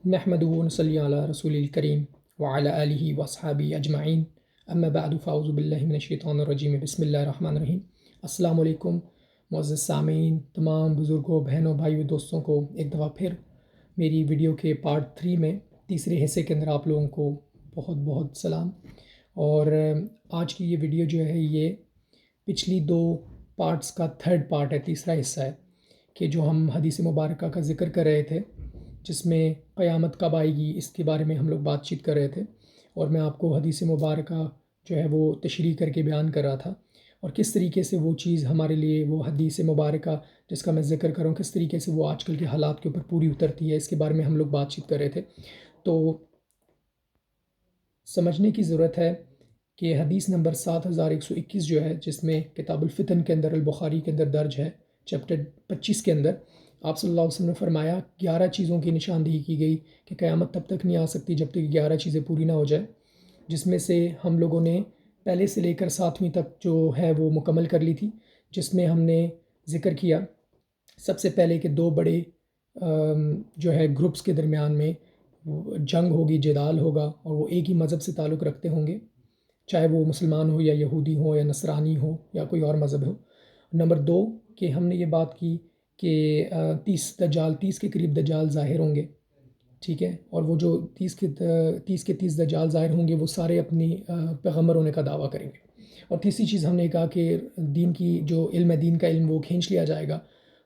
نحمد ونصلی علی رسول الکریم وعلی آلہ واصحابہ اجمعین اما بعد فاعوذ باللہ من الشیطان الرجیم بسم اللہ الرحمن الرحیم۔ السلام علیکم معزز سامعین، تمام بزرگوں، بہنوں، بھائیوں، دوستوں کو ایک دفعہ پھر میری ویڈیو کے پارٹ 3 میں تیسرے حصے کے اندر آپ لوگوں کو بہت بہت سلام۔ اور آج کی یہ ویڈیو جو ہے یہ پچھلی 2 پارٹس کا تھرڈ پارٹ ہے، تیسرا حصہ ہے کہ جو ہم حدیث مبارکہ کا ذکر کر رہے تھے، جس میں قیامت کب آئے گی اس کے بارے میں ہم لوگ بات چیت کر رہے تھے، اور میں آپ کو حدیث مبارکہ جو ہے وہ تشریح کر کے بیان کر رہا تھا، اور کس طریقے سے وہ چیز ہمارے لیے، وہ حدیث مبارکہ جس کا میں ذکر کروں، کس طریقے سے وہ آج کل کے حالات کے اوپر پوری اترتی ہے، اس کے بارے میں ہم لوگ بات چیت کر رہے تھے۔ تو سمجھنے کی ضرورت ہے کہ حدیث نمبر 7121 جو ہے، جس میں کتاب الفتن کے اندر، البخاری کے اندر درج ہے، چیپٹر 25 کے اندر آپ صلی اللہ علیہ وسلم نے فرمایا 11 چیزوں کی نشاندہی کی گئی کہ قیامت تب تک نہیں آ سکتی جب تک 11 چیزیں پوری نہ ہو جائے، جس میں سے ہم لوگوں نے پہلے سے لے کر 7ویں تک جو ہے وہ مکمل کر لی تھی، جس میں ہم نے ذکر کیا سب سے پہلے کہ 2 بڑے جو ہے گروپس کے درمیان میں جنگ ہوگی، جدال ہوگا، اور وہ ایک ہی مذہب سے تعلق رکھتے ہوں گے، چاہے وہ مسلمان ہو یا یہودی ہو یا نصرانی ہو یا کوئی اور مذہب ہو۔ نمبر 2 کہ ہم نے یہ بات کی کہ 30 کے قریب دجال ظاہر ہوں گے، ٹھیک ہے، اور وہ جو 30 دجال ظاہر ہوں گے وہ سارے اپنی پیغمبر ہونے کا دعویٰ کریں گے۔ اور تیسری چیز ہم نے کہا کہ دین کی جو علم ہے، دین کا علم وہ کھینچ لیا جائے گا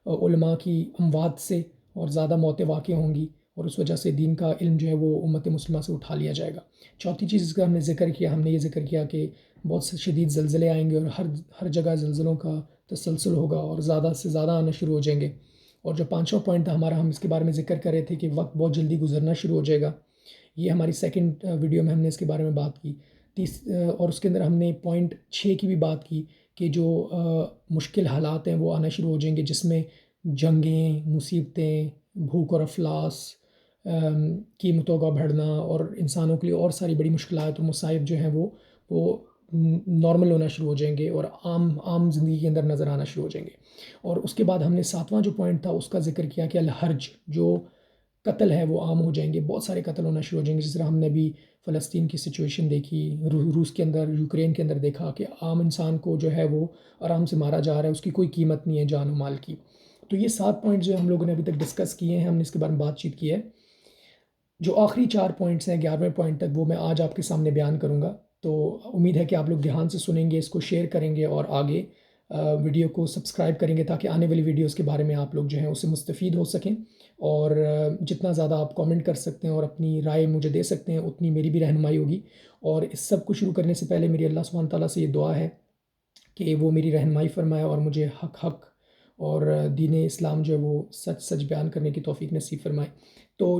علماء کی اموات سے، اور زیادہ موتیں واقع ہوں گی، اور اس وجہ سے دین کا علم جو ہے وہ امت مسلمہ سے اٹھا لیا جائے گا۔ چوتھی چیز کا ہم نے ذکر کیا، ہم نے یہ ذکر کیا کہ بہت سے شدید زلزلے آئیں گے، اور ہر جگہ زلزلوں کا تسلسل ہوگا، اور زیادہ سے زیادہ آنا شروع ہو جائیں گے۔ اور جو 5واں پوائنٹ تھا ہمارا، ہم اس کے بارے میں ذکر کر رہے تھے کہ وقت بہت جلدی گزرنا شروع ہو جائے گا، یہ ہماری سیکنڈ ویڈیو میں ہم نے اس کے بارے میں بات کی۔ اور اس کے اندر ہم نے پوائنٹ 6 کی بھی بات کی کہ جو مشکل حالات ہیں وہ آنا شروع ہو جائیں گے، جس میں جنگیں، مصیبتیں، بھوک اور افلاس، قیمتوں کا بڑھنا، اور انسانوں کے لیے اور ساری بڑی مشکلات اور مصائب جو ہیں وہ نارمل ہونا شروع ہو جائیں گے، اور عام زندگی کے اندر نظر آنا شروع ہو جائیں گے۔ اور اس کے بعد ہم نے 7واں جو پوائنٹ تھا اس کا ذکر کیا کہ الحرج، جو قتل ہے وہ عام ہو جائیں گے، بہت سارے قتل ہونا شروع ہو جائیں گے، جس طرح ہم نے بھی فلسطین کی سچویشن دیکھی، روس کے اندر، یوکرین کے اندر دیکھا کہ عام انسان کو جو ہے وہ آرام سے مارا جا رہا ہے، اس کی کوئی قیمت نہیں ہے جان و مال کی۔ تو یہ 7 پوائنٹ جو ہم لوگوں نے ابھی تک ڈسکس کیے ہیں، ہم نے اس کے بارے میں بات چیت کی ہے۔ جو آخری 4 پوائنٹس ہیں 11ویں پوائنٹ تک، وہ میں آج آپ کے سامنے بیان کروں گا، تو امید ہے کہ آپ لوگ دھیان سے سنیں گے، اس کو شیئر کریں گے، اور آگے ویڈیو کو سبسکرائب کریں گے تاکہ آنے والی ویڈیوز کے بارے میں آپ لوگ جو ہیں اس سے مستفید ہو سکیں، اور جتنا زیادہ آپ کامنٹ کر سکتے ہیں اور اپنی رائے مجھے دے سکتے ہیں، اتنی میری بھی رہنمائی ہوگی۔ اور اس سب کو شروع کرنے سے پہلے میری اللہ سبحانہ تعالیٰ سے یہ دعا ہے کہ وہ میری رہنمائی فرمائے، اور مجھے حق اور دین اسلام جو ہے وہ سچ بیان کرنے کی توفیق نصیب فرمائے۔ تو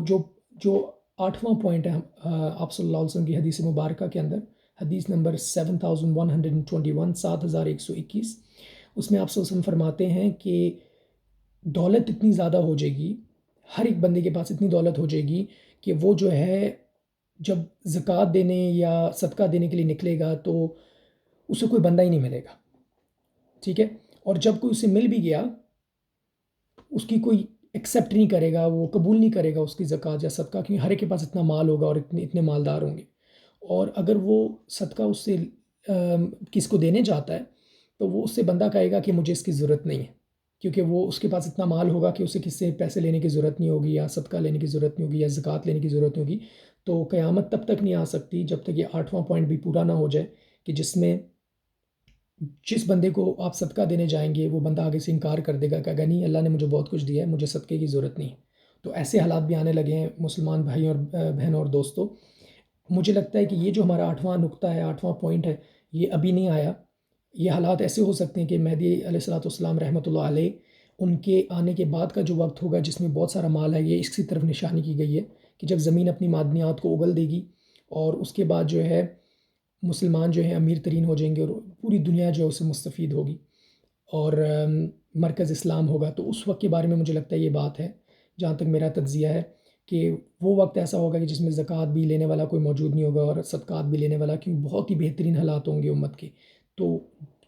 جو 8واں پوائنٹ ہے آپ صلی اللہ علیہ وسلم کی حدیث مبارکہ کے اندر، حدیث نمبر 7121، 7121، اس میں آپ صلی اللہ علیہ وسلم فرماتے ہیں کہ دولت اتنی زیادہ ہو جائے گی، ہر ایک بندے کے پاس اتنی دولت ہو جائے گی کہ وہ جو ہے جب زکوٰۃ دینے یا صدقہ دینے کے لیے نکلے گا تو اسے کوئی بندہ ہی نہیں ملے گا، ٹھیک ہے، اور جب کوئی اسے مل بھی گیا اس کی کوئی ایکسیپٹ نہیں کرے گا، وہ قبول نہیں کرے گا اس کی زکوٰۃ یا صدقہ، کیونکہ ہر ایک کے پاس اتنا مال ہوگا اور اتنے مالدار ہوں گے۔ اور اگر وہ صدقہ اس سے کس کو دینے جاتا ہے تو وہ اس سے بندہ کہے گا کہ مجھے اس کی ضرورت نہیں ہے، کیونکہ وہ اس کے پاس اتنا مال ہوگا کہ اسے کس سے پیسے لینے کی ضرورت نہیں ہوگی، یا صدقہ لینے کی ضرورت نہیں ہوگی، یا زکوٰۃ لینے کی ضرورت نہیں ہوگی۔ تو قیامت تب تک نہیں آ سکتی جب تک یہ 8واں پوائنٹ بھی پورا نہ ہو جائے، کہ جس میں جس بندے کو آپ صدقہ دینے جائیں گے وہ بندہ آگے سے انکار کر دے گا، کہے گا نہیں، اللہ نے مجھے بہت کچھ دیا ہے، مجھے صدقے کی ضرورت نہیں ہے۔ تو ایسے حالات بھی آنے لگے ہیں مسلمان بھائیوں اور بہنوں اور دوستوں۔ مجھے لگتا ہے کہ یہ جو ہمارا 8واں نقطہ ہے، 8واں پوائنٹ ہے، یہ ابھی نہیں آیا۔ یہ حالات ایسے ہو سکتے ہیں کہ مہدی علیہ الصلوۃ والسلام رحمۃ اللہ علیہ، ان کے آنے کے بعد کا جو وقت ہوگا جس میں بہت سارا مال ہے، یہ اس کی طرف نشانی کی گئی ہے کہ جب زمین اپنی معدنیات کو اگل دے گی، اور اس کے بعد جو ہے مسلمان جو ہیں امیر ترین ہو جائیں گے، اور پوری دنیا جو ہے اس سے مستفید ہوگی، اور مرکز اسلام ہوگا۔ تو اس وقت کے بارے میں مجھے لگتا ہے یہ بات ہے، جہاں تک میرا تجزیہ ہے، کہ وہ وقت ایسا ہوگا کہ جس میں زکوٰۃ بھی لینے والا کوئی موجود نہیں ہوگا، اور صدقات بھی لینے والا، کیوں بہت ہی بہترین حالات ہوں گے امت کے۔ تو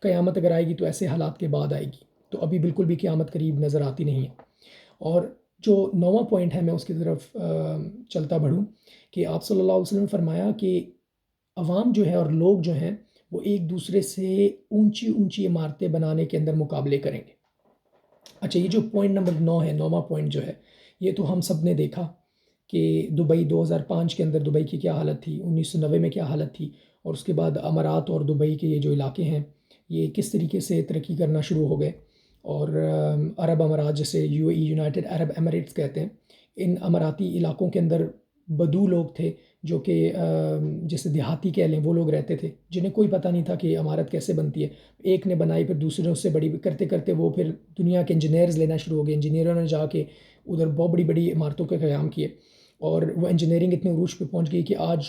قیامت اگر آئے گی تو ایسے حالات کے بعد آئے گی، تو ابھی بالکل بھی قیامت قریب نظر آتی نہیں ہے۔ اور جو 9واں پوائنٹ ہے میں اس کی طرف چلتا بڑھوں کہ آپ صلی اللہ علیہ وسلم نے فرمایا کہ عوام جو ہے اور لوگ جو ہیں وہ ایک دوسرے سے اونچی اونچی عمارتیں بنانے کے اندر مقابلے کریں گے۔ اچھا، یہ جو پوائنٹ نمبر 9 ہے، 9واں پوائنٹ جو ہے، یہ تو ہم سب نے دیکھا کہ دبئی 2005 کے اندر دبئی کی کیا حالت تھی، 1990 میں کیا حالت تھی، اور اس کے بعد امارات اور دبئی کے یہ جو علاقے ہیں یہ کس طریقے سے ترقی کرنا شروع ہو گئے، اور عرب امارات جسے UAE یونائٹڈ عرب ایمریٹس کہتے ہیں، ان اماراتی علاقوں کے اندر بدو لوگ تھے جو کہ جیسے دیہاتی کہہ لیں، وہ لوگ رہتے تھے جنہیں کوئی پتہ نہیں تھا کہ عمارت کیسے بنتی ہے۔ ایک نے بنائی، پھر دوسرے اس سے بڑی کرتے کرتے وہ پھر دنیا کے انجینئرز لینا شروع ہو گئے، انجینئروں نے جا کے ادھر بہت بڑی بڑی عمارتوں کے قیام کیے، اور وہ انجینئرنگ اتنے عروج پہ پہنچ گئی کہ آج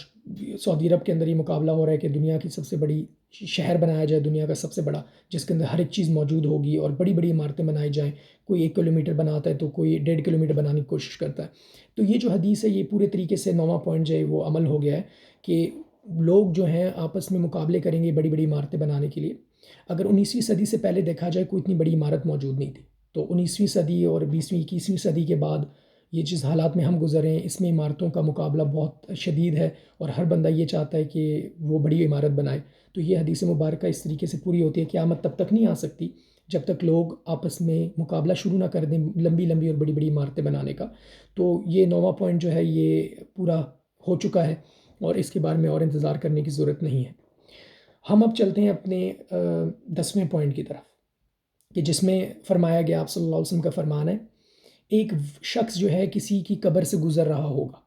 سعودی عرب کے اندر یہ مقابلہ ہو رہا ہے کہ دنیا کی سب سے بڑی شہر بنایا جائے، دنیا کا سب سے بڑا، جس کے اندر ہر ایک چیز موجود ہوگی اور بڑی بڑی عمارتیں بنائی جائیں۔ کوئی 1 کلومیٹر بناتا ہے تو کوئی 1.5 کلومیٹر بنانے کی کوشش کرتا ہے۔ تو یہ جو حدیث ہے یہ پورے طریقے سے 9واں پوائنٹ جو ہے وہ عمل ہو گیا ہے کہ لوگ جو ہیں آپس میں مقابلے کریں گے بڑی بڑی عمارتیں بنانے کے لیے۔ اگر 19ویں صدی سے پہلے دیکھا جائے کوئی اتنی بڑی عمارت موجود نہیں تھی، تو 19ویں صدی اور 20ویں 21ویں صدی کے بعد یہ جس حالات میں ہم گزر رہے ہیں اس میں عمارتوں کا مقابلہ بہت شدید ہے، اور ہر بندہ یہ چاہتا ہے کہ وہ بڑی عمارت بنائے۔ تو یہ حدیث مبارکہ اس طریقے سے پوری ہوتی ہے کہ قیامت تب تک نہیں آ سکتی جب تک لوگ آپس میں مقابلہ شروع نہ کر دیں لمبی لمبی اور بڑی بڑی عمارتیں بنانے کا۔ تو یہ 9واں پوائنٹ جو ہے یہ پورا ہو چکا ہے، اور اس کے بارے میں اور انتظار کرنے کی ضرورت نہیں ہے۔ ہم اب چلتے ہیں اپنے 10ویں پوائنٹ کی طرف، کہ جس میں فرمایا گیا، آپ صلی اللہ علیہ وسلم کا فرمان ہے، ایک شخص جو ہے کسی کی قبر سے گزر رہا ہوگا،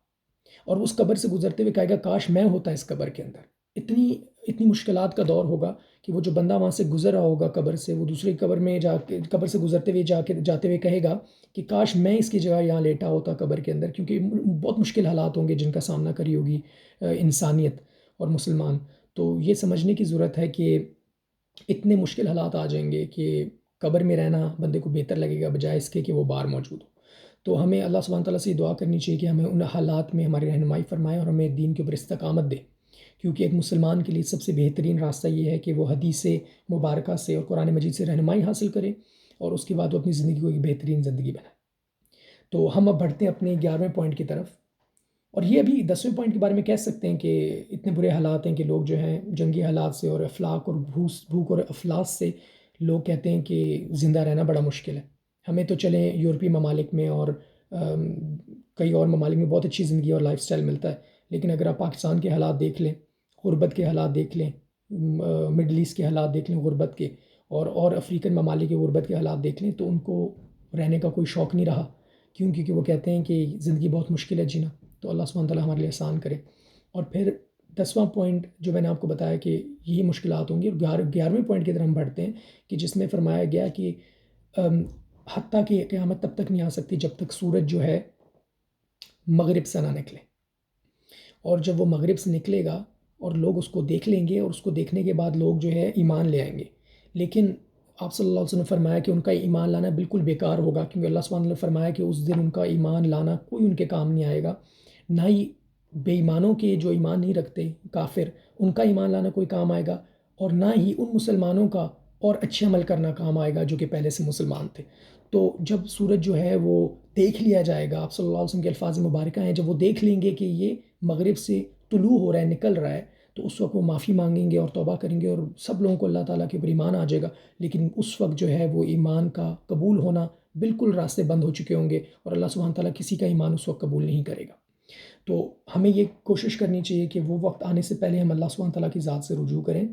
اور اس قبر سے گزرتے ہوئے کہے گا کاش میں ہوتا اس قبر کے اندر۔ اتنی اتنی مشکلات کا دور ہوگا کہ وہ جو بندہ وہاں سے گزر رہا ہوگا قبر سے، وہ دوسری قبر میں جا کے قبر سے گزرتے ہوئے جاتے ہوئے کہے گا کہ کاش میں اس کی جگہ یہاں لیٹا ہوتا قبر کے اندر، کیونکہ بہت مشکل حالات ہوں گے جن کا سامنا کری ہوگی انسانیت اور مسلمان۔ تو یہ سمجھنے کی ضرورت ہے کہ اتنے مشکل حالات آ جائیں گے کہ قبر میں رہنا بندے کو بہتر لگے گا بجائے اس کے کہ وہ باہر موجود ہو۔ تو ہمیں اللہ سبحانہ تعالیٰ سے یہ دعا کرنی چاہیے کہ ہمیں ان حالات میں ہماری رہنمائی فرمائے اور ہمیں دین کے اوپر استقامت دے، کیونکہ ایک مسلمان کے لیے سب سے بہترین راستہ یہ ہے کہ وہ حدیث مبارکہ سے اور قرآن مجید سے رہنمائی حاصل کرے، اور اس کے بعد وہ اپنی زندگی کو ایک بہترین زندگی بنائے۔ تو ہم اب بڑھتے ہیں اپنے 11ویں پوائنٹ کی طرف، اور یہ ابھی 10ویں پوائنٹ کے بارے میں کہہ سکتے ہیں کہ اتنے برے حالات ہیں کہ لوگ جو ہیں جنگی حالات سے اور افلاک اور بھوک اور افلاس سے لوگ کہتے ہیں کہ زندہ رہنا بڑا مشکل ہے۔ ہمیں تو چلیں یورپی ممالک میں اور کئی اور ممالک میں بہت اچھی زندگی اور لائف سٹائل ملتا ہے، لیکن اگر آپ پاکستان کے حالات دیکھ لیں، غربت کے حالات دیکھ لیں، مڈل ایسٹ کے حالات دیکھ لیں غربت کے، اور افریقن ممالک کے غربت کے حالات دیکھ لیں، تو ان کو رہنے کا کوئی شوق نہیں رہا، کیونکہ وہ کہتے ہیں کہ زندگی بہت مشکل ہے جینا۔ تو اللہ سبحانہ تعالیٰ ہمارے لیے آسان کرے۔ اور پھر 10واں پوائنٹ جو میں نے آپ کو بتایا کہ یہی مشکلات ہوں گی، اور 11ویں پوائنٹ کی طرف ہم بڑھتے ہیں کہ جس میں فرمایا گیا کہ حتیٰ کہ قیامت تب تک نہیں آ سکتی جب تک سورج جو ہے مغرب سے نہ نکلے، اور جب وہ مغرب سے نکلے گا اور لوگ اس کو دیکھ لیں گے، اور اس کو دیکھنے کے بعد لوگ جو ہے ایمان لے آئیں گے، لیکن آپ صلی اللہ علیہ وسلم نے فرمایا کہ ان کا ایمان لانا بالکل بیکار ہوگا، کیونکہ اللہ سبحانہ نے فرمایا کہ اس دن ان کا ایمان لانا کوئی ان کے کام نہیں آئے گا، نہ ہی بے ایمانوں کے جو ایمان نہیں رکھتے کافر ان کا ایمان لانا کوئی کام آئے گا، اور نہ ہی ان مسلمانوں کا اور اچھے عمل کرنا کام آئے گا جو کہ پہلے سے مسلمان تھے۔ تو جب سورج جو ہے وہ دیکھ لیا جائے گا، آپ صلی اللہ علیہ وسلم کے الفاظ مبارکہ ہیں، جب وہ دیکھ لیں گے کہ یہ مغرب سے طلوع ہو رہا ہے، نکل رہا ہے، تو اس وقت وہ معافی مانگیں گے اور توبہ کریں گے، اور سب لوگوں کو اللہ تعالیٰ کے اوپر ایمان آ جائے گا، لیکن اس وقت جو ہے وہ ایمان کا قبول ہونا بالکل راستے بند ہو چکے ہوں گے، اور اللہ سبحانہ تعالیٰ کسی کا ایمان اس وقت قبول نہیں کرے گا۔ تو ہمیں یہ کوشش کرنی چاہیے کہ وہ وقت آنے سے پہلے ہم اللہ سبحانہ تعالیٰ کی ذات سے رجوع کریں،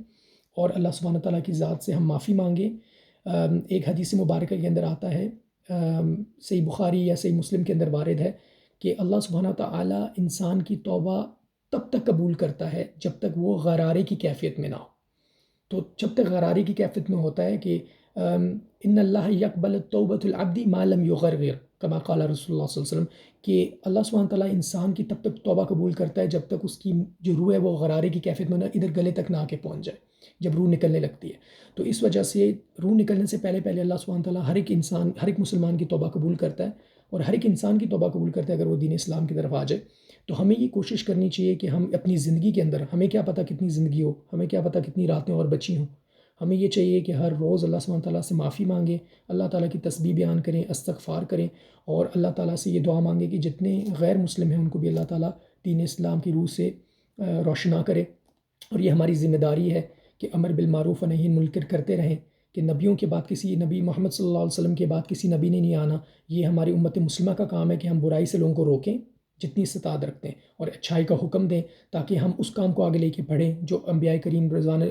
اور اللہ سبحانہ تعالیٰ کی ذات سے ہم معافی مانگیں۔ ایک حدیث مبارکہ کے اندر آتا ہے، صحیح بخاری یا صحیح مسلم کے اندر وارد ہے کہ اللہ سبحانہ تعالیٰ انسان کی توبہ تب تک قبول کرتا ہے جب تک وہ غرارے کی کیفیت میں نہ ہو۔ تو جب تک غرارے کی کیفیت میں ہوتا ہے کہ ان اللہ یقبل توبۃ العبد ما لم یغرغر کما قال رسول اللہ صلی اللہ علیہ وسلم، کہ اللہ سبحانہ تعالیٰ انسان کی تب تک توبہ قبول کرتا ہے جب تک اس کی جو روح ہے وہ غرارے کی کیفیت میں نہ ادھر گلے تک نہ آ کے پہنچ جائے، جب روح نکلنے لگتی ہے۔ تو اس وجہ سے روح نکلنے سے پہلے پہلے اللہ سبحانہ تعالیٰ ہر ایک انسان، ہر ایک مسلمان کی توبہ قبول کرتا ہے، اور ہر ایک انسان کی توبہ قبول کرتا ہے اگر وہ دین اسلام کی طرف آ جائے۔ تو ہمیں یہ کوشش کرنی چاہیے کہ ہم اپنی زندگی کے اندر، ہمیں کیا پتہ کتنی زندگی ہو، ہمیں کیا پتہ کتنی راتیں اور بچی ہوں، ہمیں یہ چاہیے کہ ہر روز اللہ سبحانہ تعالیٰ سے معافی مانگیں، اللہ تعالیٰ کی تسبیح بیان کریں، استغفار کریں، اور اللہ تعالیٰ سے یہ دعا مانگیں کہ جتنے غیر مسلم ہیں ان کو بھی اللہ تعالیٰ دین اسلام کی روح سے روشنا کرے۔ اور یہ ہماری ذمہ داری ہے کہ امر بالمعروف و نہی عن المنکر کرتے رہیں، کہ نبیوں کے بعد کسی نبی محمد صلی اللہ علیہ وسلم کے بعد کسی نبی نے نہیں آنا۔ یہ ہماری امت مسلمہ کا کام ہے کہ ہم برائی سے لوگوں کو روکیں جتنی استطاعت رکھتے ہیں، اور اچھائی کا حکم دیں، تاکہ ہم اس کام کو آگے لے کے بڑھیں جو انبیاء کریم رضوان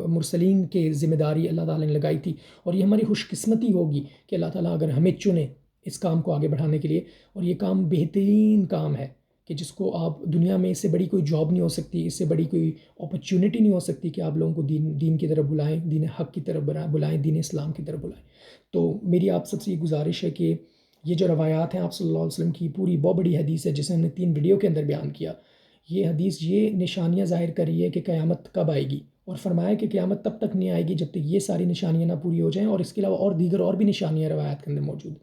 مرسلین کے ذمہ داری اللہ تعالیٰ نے لگائی تھی۔ اور یہ ہماری خوش قسمتی ہوگی کہ اللہ تعالیٰ اگر ہمیں چنے اس کام کو آگے بڑھانے کے لیے، اور یہ کام بہترین کام ہے کہ جس کو آپ دنیا میں، اس سے بڑی کوئی جاب نہیں ہو سکتی، اس سے بڑی کوئی اپرچونٹی نہیں ہو سکتی کہ آپ لوگوں کو دین کی طرف بلائیں، دین حق کی طرف بلائیں، دین اسلام کی طرف بلائیں۔ تو میری آپ سب سے یہ گزارش ہے کہ یہ جو روایات ہیں آپ صلی اللہ علیہ وسلم کی، پوری بہت بڑی حدیث ہے جسے ہم نے 3 ویڈیو کے اندر بیان کیا۔ یہ حدیث یہ نشانیاں ظاہر کر رہی ہے کہ قیامت کب آئے گی، اور فرمایا کہ قیامت تب تک نہیں آئے گی جب تک یہ ساری نشانیاں نہ پوری ہو جائیں، اور اس کے علاوہ اور دیگر اور بھی نشانیاں روایات کے اندر موجود۔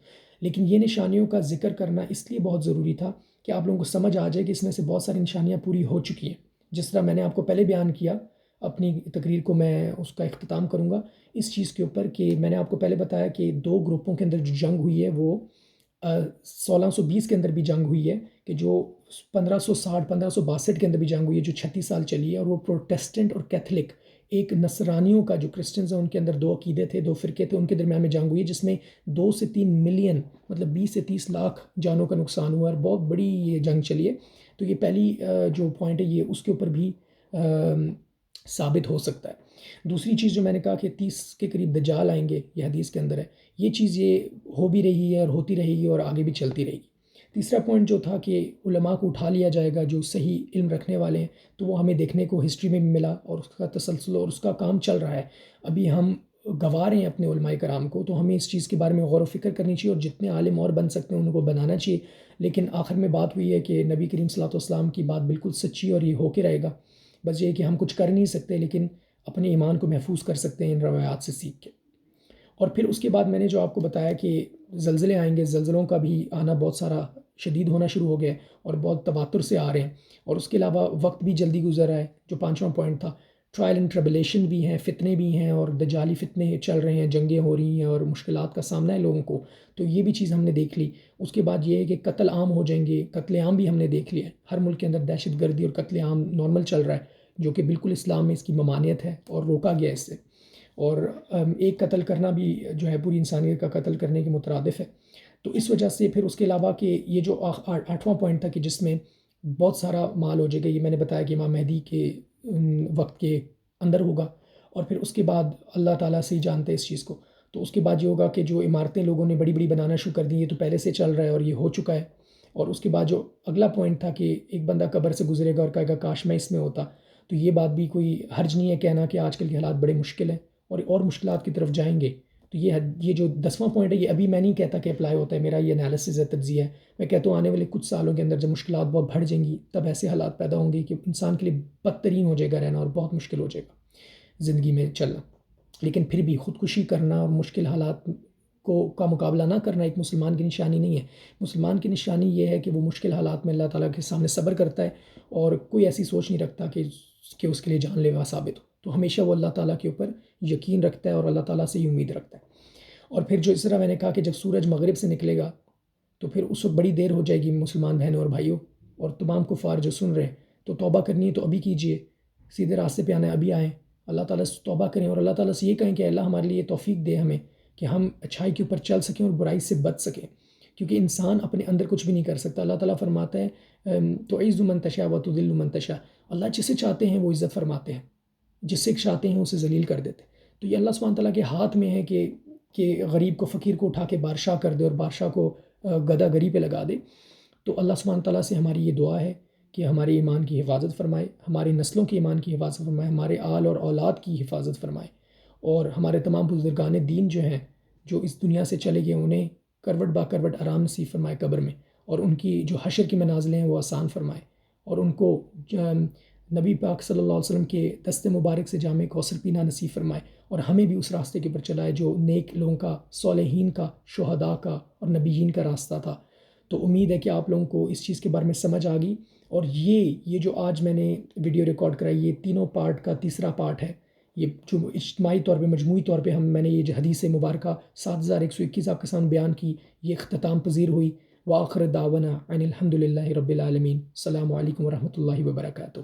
لیکن یہ نشانیوں کا ذکر کرنا اس لیے بہت ضروری تھا کہ آپ لوگوں کو سمجھ آ جائے کہ اس میں سے بہت ساری نشانیاں پوری ہو چکی ہیں۔ جس طرح میں نے آپ کو پہلے بیان کیا، اپنی تقریر کو میں اس کا اختتام کروں گا اس چیز کے اوپر کہ میں نے آپ کو پہلے بتایا کہ 2 گروپوں کے اندر جو جنگ ہوئی ہے وہ 1620 کے اندر بھی جنگ ہوئی ہے، کہ جو 1560 1562 کے اندر بھی جنگ ہوئی ہے جو 36 سال چلی ہے، اور وہ پروٹیسٹنٹ اور کیتھولک، ایک نصرانیوں کا جو کرسچنز ہیں ان کے اندر 2 عقیدے تھے، 2 فرقے تھے، ان کے درمیان میں جنگ ہوئی ہے جس میں 2 سے 3 ملین مطلب 20 سے 30 لاکھ جانوں کا نقصان ہوا، اور بہت بڑی یہ جنگ چلی ہے۔ تو یہ پہلی جو پوائنٹ ہے یہ اس کے اوپر بھی ثابت ہو سکتا ہے۔ دوسری چیز جو میں نے کہا کہ 30 کے قریب دجال آئیں گے، یہ حدیث کے اندر ہے، یہ چیز یہ ہو بھی رہی ہے اور ہوتی رہے گی اور آگے بھی چلتی رہے گی۔ تیسرا پوائنٹ جو تھا کہ علماء کو اٹھا لیا جائے گا جو صحیح علم رکھنے والے ہیں، تو وہ ہمیں دیکھنے کو ہسٹری میں بھی ملا، اور اس کا تسلسل اور اس کا کام چل رہا ہے۔ ابھی ہم گنوا رہے ہیں اپنے علماء کرام کو، تو ہمیں اس چیز کے بارے میں غور و فکر کرنی چاہیے، اور جتنے عالم اور بن سکتے ہیں ان کو بنانا چاہیے۔ لیکن آخر میں بات ہوئی ہے کہ نبی کریم صلی اللہ علیہ وسلم کی بات بالکل سچی، اور یہ ہو کے رہے گا۔ بس یہ ہے کہ ہم کچھ کر نہیں سکتے، لیکن اپنے ایمان کو محفوظ کر سکتے ہیں ان روایات سے سیکھ کے۔ اور پھر اس کے بعد میں نے جو آپ کو بتایا کہ زلزلے آئیں گے، زلزلوں کا بھی آنا بہت سارا شدید ہونا شروع ہو گیا ہے، اور بہت تواتر سے آ رہے ہیں، اور اس کے علاوہ وقت بھی جلدی گزر رہا ہے، جو 5واں پوائنٹ تھا۔ ٹرائل اینڈ ٹربلیشن بھی ہیں، فتنے بھی ہیں، اور دجالی فتنے چل رہے ہیں، جنگیں ہو رہی ہیں، اور مشکلات کا سامنا ہے لوگوں کو، تو یہ بھی چیز ہم نے دیکھ لی۔ اس کے بعد یہ ہے کہ قتل عام ہو جائیں گے، قتل عام بھی ہم نے دیکھ لیا ہے، ہر ملک کے اندر دہشت گردی اور قتل عام نارمل چل رہا ہے، جو کہ بالکل اسلام میں اس کی ممانعت ہے اور روکا گیا اس سے۔ اور ایک قتل کرنا بھی جو ہے پوری انسانیت کا قتل کرنے کے مترادف ہے۔ تو اس وجہ سے پھر اس کے علاوہ کہ یہ جو 8واں پوائنٹ تھا کہ جس میں بہت سارا مال ہو جائے گا، یہ میں نے بتایا کہ امام مہدی کے وقت کے اندر ہوگا، اور پھر اس کے بعد اللہ تعالیٰ سے ہی جانتے ہیں اس چیز کو۔ تو اس کے بعد یہ ہوگا کہ جو عمارتیں لوگوں نے بڑی بڑی بنانا شروع کر دی، یہ تو پہلے سے چل رہا ہے اور یہ ہو چکا ہے۔ اور اس کے بعد جو اگلا پوائنٹ تھا کہ ایک بندہ قبر سے گزرے گا اور کہے گا کاش میں اس میں ہوتا، تو یہ بات بھی کوئی حرج نہیں ہے کہنا کہ آج کل کے حالات بڑے مشکل ہیں اور مشکلات کی طرف جائیں گے۔ تو یہ جو 10واں پوائنٹ ہے، یہ ابھی میں نہیں کہتا کہ اپلائی ہوتا ہے، میرا یہ انالیسز ہے، تجزیہ ہے۔ میں کہتا ہوں آنے والے کچھ سالوں کے اندر جب مشکلات بہت بڑھ جائیں گی، تب ایسے حالات پیدا ہوں گے کہ انسان کے لیے بدترین ہو جائے گا رہنا، اور بہت مشکل ہو جائے گا زندگی میں چلنا۔ لیکن پھر بھی خودکشی کرنا اور مشکل حالات کا مقابلہ نہ کرنا ایک مسلمان کی نشانی نہیں ہے۔ مسلمان کی نشانی یہ ہے کہ وہ مشکل حالات میں اللہ تعالیٰ کے سامنے صبر کرتا ہے، اور کوئی ایسی سوچ نہیں رکھتا کہ اس کے لیے جان لیوا ثابت ہو۔ تو ہمیشہ وہ اللہ تعالیٰ کے اوپر یقین رکھتا ہے اور اللہ تعالیٰ سے ہی امید رکھتا ہے۔ اور پھر جو اس طرح میں نے کہا کہ جب سورج مغرب سے نکلے گا تو پھر اس وقت بڑی دیر ہو جائے گی مسلمان بہنوں اور بھائیوں، اور تمام کفار جو سن رہے ہیں، تو توبہ کرنی ہے تو ابھی کیجئے، سیدھے راستے پہ آنا ہے ابھی آئیں، اللہ تعالیٰ سے توبہ کریں، اور اللہ تعالیٰ سے یہ کہیں کہ اللہ ہمارے لیے توفیق دے ہمیں کہ ہم اچھائی کے اوپر چل سکیں اور برائی سے بچ سکیں، کیونکہ انسان اپنے اندر کچھ بھی نہیں کر سکتا۔ اللہ تعالیٰ فرماتا ہے تو عز من تشاء و تذل من تشاء، اللہ جسے چاہتے ہیں وہ عزت فرماتے ہیں، جس سے چاہتے ہیں اسے ذلیل کر دیتے ہیں۔ تو یہ اللہ سبحانہ تعالیٰ کے ہاتھ میں ہے کہ غریب کو، فقیر کو اٹھا کے بادشاہ کر دے اور بادشاہ کو گدھا گری پہ لگا دے۔ تو اللہ سبحانہ تعالیٰ سے ہماری یہ دعا ہے کہ ہمارے ایمان کی حفاظت فرمائے، ہماری نسلوں کے ایمان کی حفاظت فرمائے، ہمارے آل اور اولاد کی حفاظت فرمائے، اور ہمارے تمام بزرگان دین جو ہیں جو اس دنیا سے چلے گئے انہیں کروٹ با کروٹ آرام نصیب فرمائے قبر میں، اور ان کی جو حشر کی منازلیں ہیں وہ آسان فرمائے، اور ان کو نبی پاک صلی اللہ علیہ وسلم کے دست مبارک سے جام کوثر پینا نصیب فرمائے، اور ہمیں بھی اس راستے کے اوپر چلائے جو نیک لوگوں کا، صالحین کا، شہداء کا اور نبیین کا راستہ تھا۔ تو امید ہے کہ آپ لوگوں کو اس چیز کے بارے میں سمجھ آ گئی، اور یہ جو آج میں نے ویڈیو ریکارڈ کرائی، یہ تینوں پارٹ کا تیسرا پارٹ ہے، یہ جو اجتماعی طور پہ مجموعی طور پہ میں نے یہ جو حدیث مبارکہ 7121 آپ کے سامنے بیان کی، یہ اختتام پذیر ہوئی۔ وآخر دعوانا ان الحمد للہ رب العالمین۔ السلام علیکم ورحمۃ اللہ وبرکاتہ۔